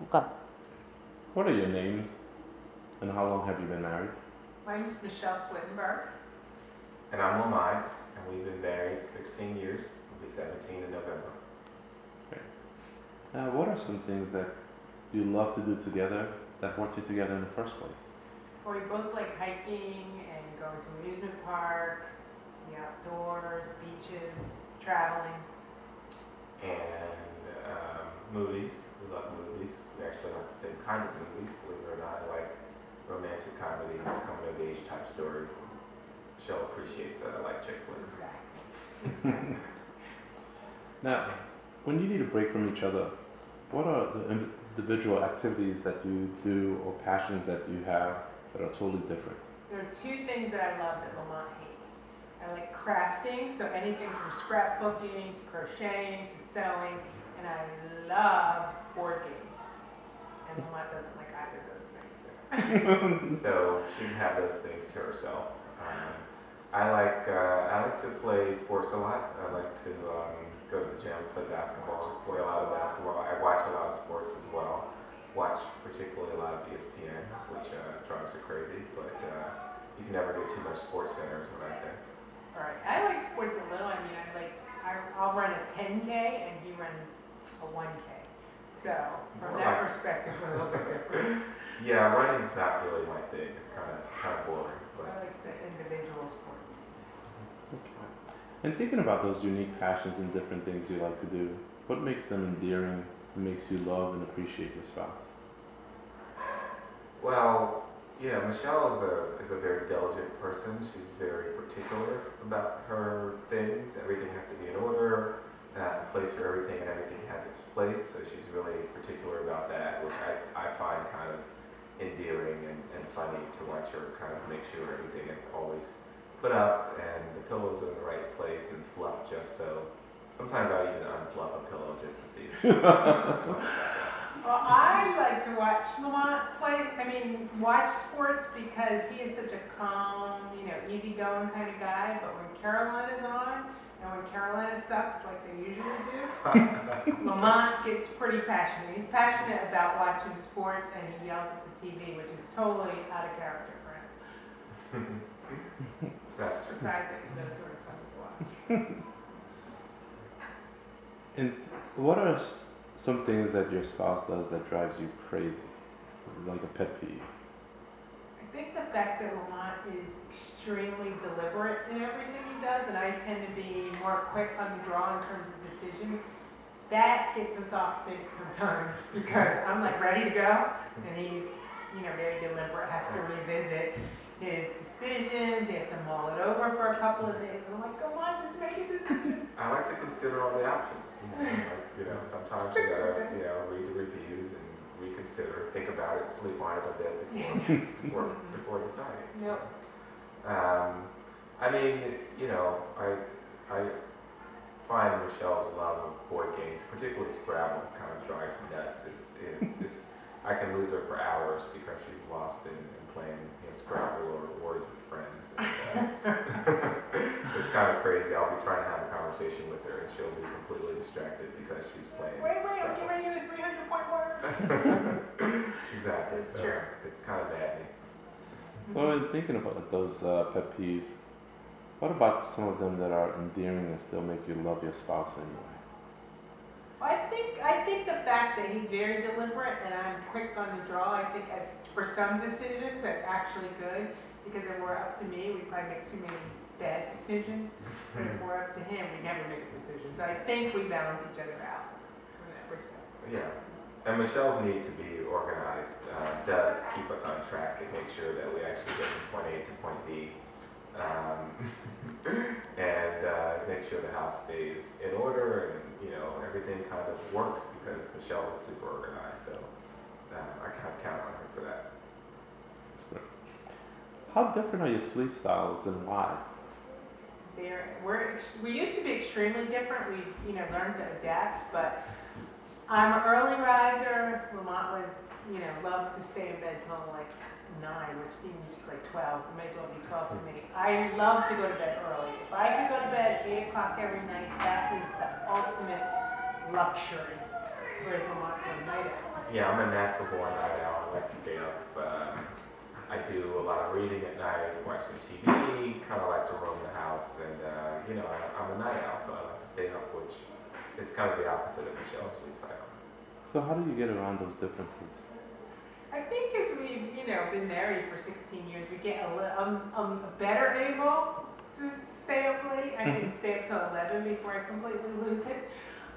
Okay. What are your names and how long have you been married? My name is Michelle Swittenberg. And I'm Lamont, and we've been married 16 years. We'll be 17 in November. What are some things that you love to do together that brought you together in the first place? We both like hiking and going to amusement parks, the outdoors, beaches, traveling. And movies. We love movies. We actually like the same kind of movies, believe it or not. I like romantic comedies, coming of age type stories. Michelle appreciates that I like chick flicks. Exactly. Now, when you need a break from each other, what are the individual activities that you do or passions that you have that are totally different? There are two things that I love that Lamont hates. I like crafting, so anything from scrapbooking to crocheting to sewing, and I love board games. And Lamont doesn't like either of those things. So she can have those things to herself. I like to play sports a lot. I like to go to the gym, play basketball, play a lot of basketball. I watch a lot of sports as well. Watch particularly a lot of ESPN, which drives her crazy. But you can never do too much Sports Center, is what I say. All right, I like sports a little. I mean, I'll run a 10K and he runs a 1K. So from that perspective, we're a little bit different. Yeah, running's not really my thing. It's kind of boring. But I like the individual sports. Okay. And thinking about those unique passions and different things you like to do, what makes them endearing and makes you love and appreciate your spouse? well, yeah, Michelle is a very diligent person. She's very particular about her things. Everything has to be in order, a place for everything, and everything has its place. So she's really particular about that, which I find kind of endearing and funny to watch her kind of make sure everything is always put up and the pillows are in the right place and fluff just so. Sometimes I even unfluff a pillow just to see. Well, I like to watch Lamont watch sports because he is such a calm, easygoing kind of guy. But when Carolina's on and when Carolina sucks like they usually do, Lamont gets pretty passionate. He's passionate about watching sports and he yells at the TV, which is totally out of character for him. That's true. So I think that's sort of fun to watch. And what are some things that your spouse does that drives you crazy? Like a pet peeve? I think the fact that Lamont is extremely deliberate in everything he does, and I tend to be more quick on the draw in terms of decisions, that gets us off sync sometimes because I'm like ready to go, and he's, very deliberate, has to revisit his decisions, he has to mull it over for a couple of days, and I'm like, come on, just make a decision. I like to consider all the options. Sometimes you gotta, read the reviews and reconsider, think about it, sleep on it a bit before deciding. Yep. I find Michelle's love of board games, particularly Scrabble, kind of drives me nuts. It's I can lose her for hours because she's lost in playing Scrabble or Words with Friends. And, it's kind of crazy. I'll be trying to have a conversation with her and she'll be completely distracted because she's playing Wait, I'm Scrabble. getting ready to get a 300-point word. Exactly. That's So true. it's kind of maddening. So in thinking about those pet peeves, what about some of them that are endearing and still make you love your spouse anyway? I think the fact that he's very deliberate and I'm quick on the draw, I think for some decisions that's actually good because if we're up to me, we probably make too many bad decisions. But if we're up to him, we never make a decision. So I think we balance each other out from that perspective. Yeah. And Michelle's need to be organized does keep us on track and make sure that we actually get from point A to point B. And make sure the house stays in order and everything kind of works because Michelle is super organized, so I kind of count on her for that. That's great. How different are your sleep styles and why? We used to be extremely different. We learned to adapt, but I'm an early riser. Lamont would love to stay in bed till like 9, which seemed just like 12. It may as well be 12 to me. I love to go to bed early. If I could go to bed at 8 o'clock every night, that is the ultimate luxury. Whereas Lamont's a night owl. yeah, I'm a natural born night owl. I like to stay up. I do a lot of reading at night, watch some TV, kind of like to roam the house, and I'm a night owl, so I like to stay up, which is kind of the opposite of Michelle's sleep cycle. So how do you get around those differences? I think as we've, been married for 16 years, we get I'm better able to stay up late. I can stay up till 11 before I completely lose it.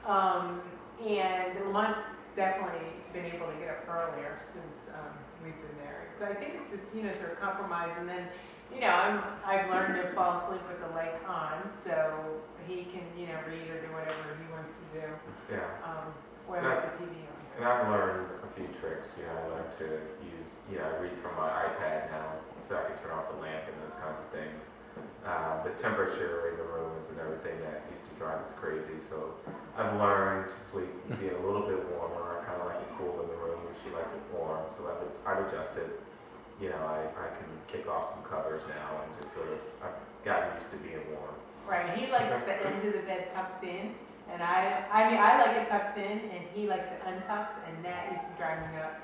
And Lamont's definitely been able to get up earlier since we've been married. So I think it's just, sort of compromise. And then, I've learned to fall asleep with the lights on, so he can, read or do whatever he wants to do. Yeah. Or with the TV on. And I've learned a few tricks. I learned to use, I read from my iPad now, so I can turn off the lamp and those kinds of things. The temperature in the room is everything that used to drive us crazy. So I've learned to sleep being a little bit warmer. I kind of like it cool in the room. She likes it warm, so I've adjusted. I can kick off some covers now and just sort of I've gotten used to being warm. Right. He likes the end of the bed tucked in. And I like it tucked in, and he likes it untucked, and that used to drive me nuts.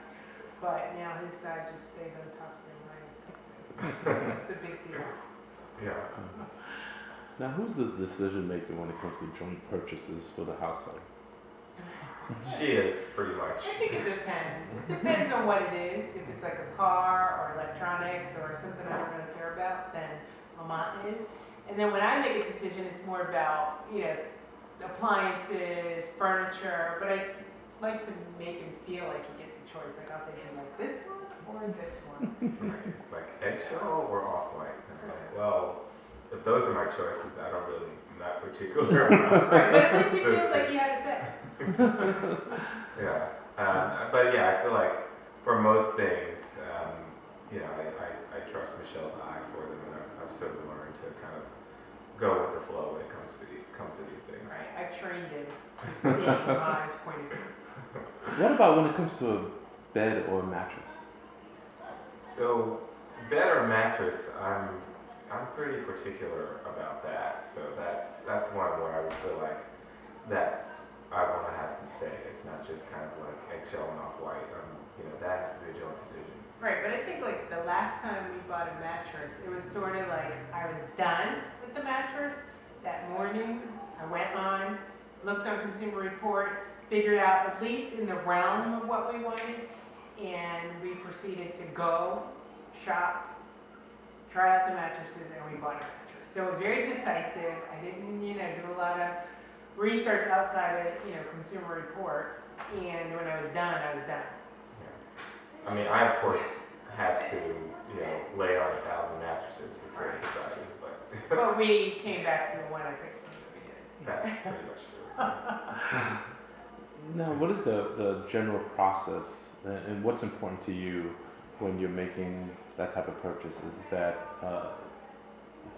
But now his side just stays untucked, and mine is tucked in. It's a big deal. Yeah. Now, who's the decision maker when it comes to joint purchases for the household? She is pretty much. I think it depends. It depends on what it is. If it's like a car or electronics or something I don't really care about, then Lamont is. And then when I make a decision, it's more about, appliances, furniture, but I like to make him feel like he gets a choice. Like I'll say to him, like this one or this one. It's like eggshell or off-white. Well, if those are my choices, I'm not particular about. Right, but at least he feels like he had a say. Yeah, but yeah, I feel like for most things, I trust Michelle's eye for them, and I've sort of learned to kind of go with the flow when it comes to these things. Right, I've trained him to see my point of view. What about when it comes to a bed or a mattress? So, bed or mattress, I'm pretty particular about that. So that's one where I would feel like I want to have some say. It's not just kind of like eggshell and off-white. That has to be a joint decision. Right, but I think like the last time we bought a mattress, it was sort of like I was done with the mattress. That morning, I went on, looked on Consumer Reports, figured out at least in the realm of what we wanted, and we proceeded to go shop, try out the mattresses, and we bought a mattress. So it was very decisive. I didn't, do a lot of research outside of, Consumer Reports, and when I was done, I was done. I mean, I of course had to, lay on 1,000 mattresses before I decided, but But we came back to the one I picked from the beginning. that's pretty much true. Now, what is the general process and what's important to you when you're making that type of purchase? Is that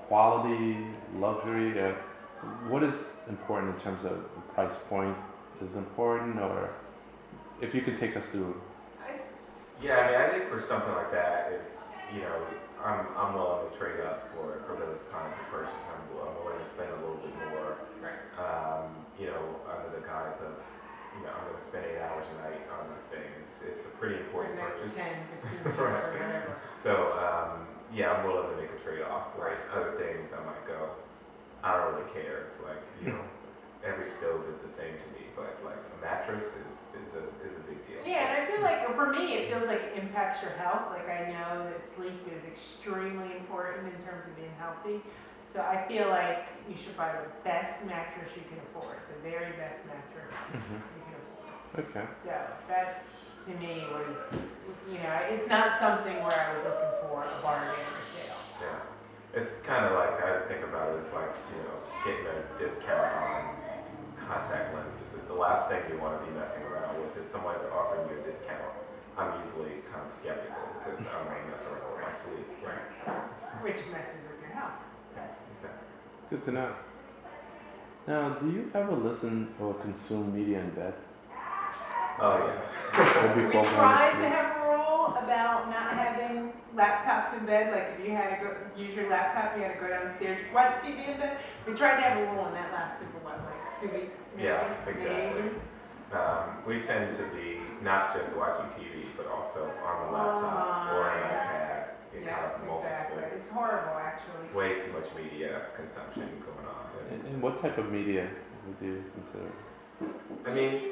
quality, luxury? What is important in terms of the price point is important, or if you could take us through? Yeah, I mean, I think for something like that, it's, I'm willing to trade up for those kinds of purchases. I'm willing to spend a little bit more, Right. Under the guise of, I'm going to spend 8 hours a night on this thing. It's a pretty For the important next purchase. 10, 15 years or whatever. So, I'm willing to make a trade-off. Whereas other things, I might go, I don't really care. It's like, every stove is the same to me, but like a mattress is a big deal. Yeah, and I feel like for me, it feels like it impacts your health. Like I know that sleep is extremely important in terms of being healthy. So I feel like you should buy the best mattress you can afford, the very best mattress you can afford. Okay. So that to me was, it's not something where I was looking for a bargain or sale. Yeah. It's kind of like, I think about it as like, getting a discount on contact lenses. It's the last thing you want to be messing around with. If someone's offering you a discount, I'm usually kind of skeptical because I don't want to mess around with my sleep. Right. Which messes with your health. Yeah, exactly. Good to know. Now, do you ever listen or consume media in bed? Oh yeah. Or We before going tried to to sleep? have a rule about not having laptops in bed. Like if you had to go use your laptop, you had to go downstairs, watch TV in bed. We tried to have a rule, and that lasted for what, like 2 weeks? Maybe? Yeah, exactly. Maybe. We tend to be not just watching TV, but also on the laptop or an iPad. It kind Yeah, of multiple, exactly. It's horrible, actually. way too much media consumption going on. And what type of media would you consider? I mean,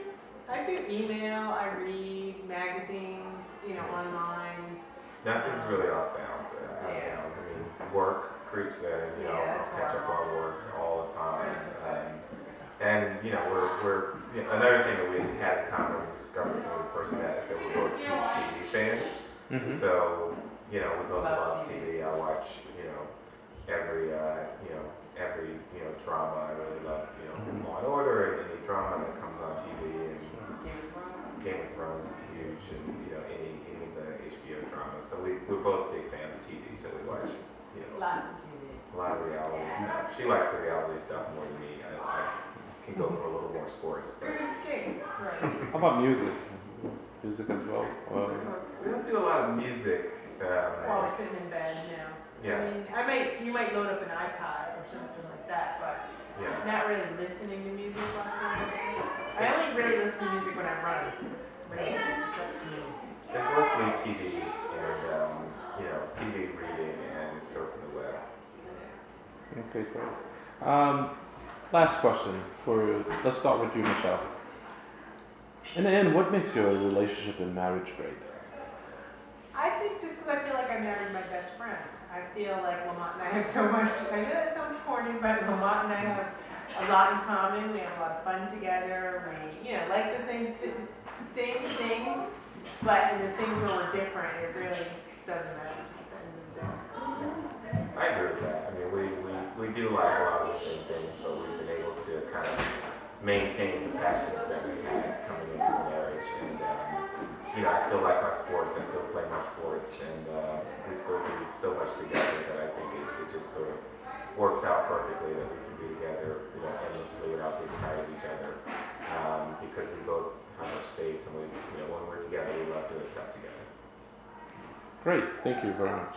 I do email, I read magazines, you know, online. nothing's really off bounds. Yeah. I mean, work creeps in. You know, Yeah, I'll it's catch up on horrible. work all the time. And you know, we're you know, another thing that we had in common when we discovered when we first met is that we're both huge TV fans. Mm-hmm. So, you know, we both Love love TV. I watch, you know, every drama. I really love, you know, Mhm. Law and Order and any drama that comes on TV. And Game of Thrones. Game of Thrones is huge, and you know, any of the HBO dramas. So we're both big fans of TV. So we watch, you know, Lots of TV. a lot of reality stuff. She likes the reality stuff more than me. I can go for a little more sports, but Good escape, right. How about music? Music as well? we don't do a lot of music. While we're sitting in bed now. Yeah. I mean, you might load up an iPod or something like that, but Yeah. not really listening to music while sitting in bed. I only really listen to music when I'm running. But it's up to me. It's mostly TV and you know, TV reading and surfing the web. Okay, great. Last question let's start with you, Michelle. In the end, what makes your relationship and marriage great? I think just because I feel like I married my best friend. I feel like Lamont and I have so much, I know that sounds corny, but Lamont and I have a lot in common. We have a lot of fun together. We, you know, like the same things, but in the things where we're different, it really doesn't matter. I agree with that. I mean, we do like a lot of the same things, but we've been able to kind of maintain the passions that we had coming into the marriage. And, you know, I still like my sports. I still play my sports. And we still do so much together that I think it just sort of works out perfectly that we can be together, you know, endlessly without being tired of each other. Because we both have our space and we, you know, when we're together, we love doing stuff together. Great, thank you very much.